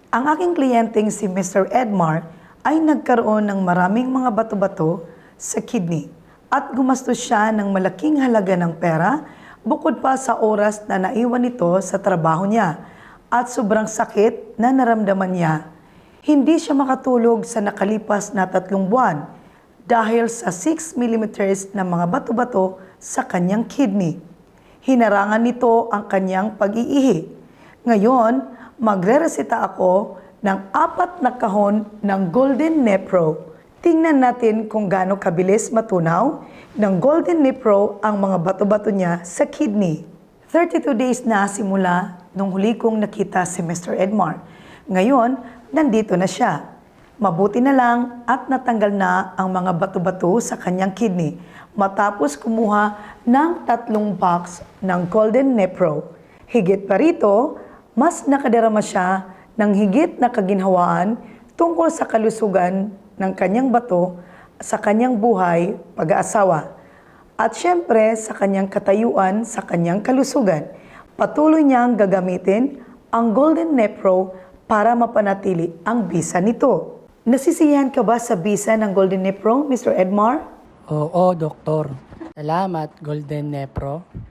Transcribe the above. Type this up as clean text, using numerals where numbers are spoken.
Ang aking kliyenteng si Mr. Edmar ay nagkaroon ng maraming mga bato-bato sa kidney at gumastos siya ng malaking halaga ng pera bukod pa sa oras na naiwan nito sa trabaho niya at sobrang sakit na naramdaman niya. Hindi siya makatulog sa nakalipas na 3 buwan dahil sa 6 millimeters na mga bato-bato sa kanyang kidney. Hinarangan nito ang kanyang pag-iihi. Ngayon, magre-reseta ako ng 4 na kahon ng Golden Nepro. Tingnan natin kung gaano kabilis matunaw ng Golden Nepro ang mga bato-bato niya sa kidney. 32 days na simula nung huli kong nakita si Mr. Edmar. Ngayon, nandito na siya. Mabuti na lang at natanggal na ang mga bato-bato sa kanyang kidney matapos kumuha ng 3 box ng Golden Nepro. Higit pa rito, mas nakadarama siya ng higit na kaginhawaan tungkol sa kalusugan ng kanyang bato, sa kanyang buhay, pag-aasawa, at syempre sa kanyang katayuan sa kanyang kalusugan. Patuloy niyang gagamitin ang Golden Nepro para mapanatili ang bisa nito. Nasisiyahan ka ba sa bisa ng Golden Nepro, Mr. Edmar? Oo, Doktor. Salamat, Golden Nepro.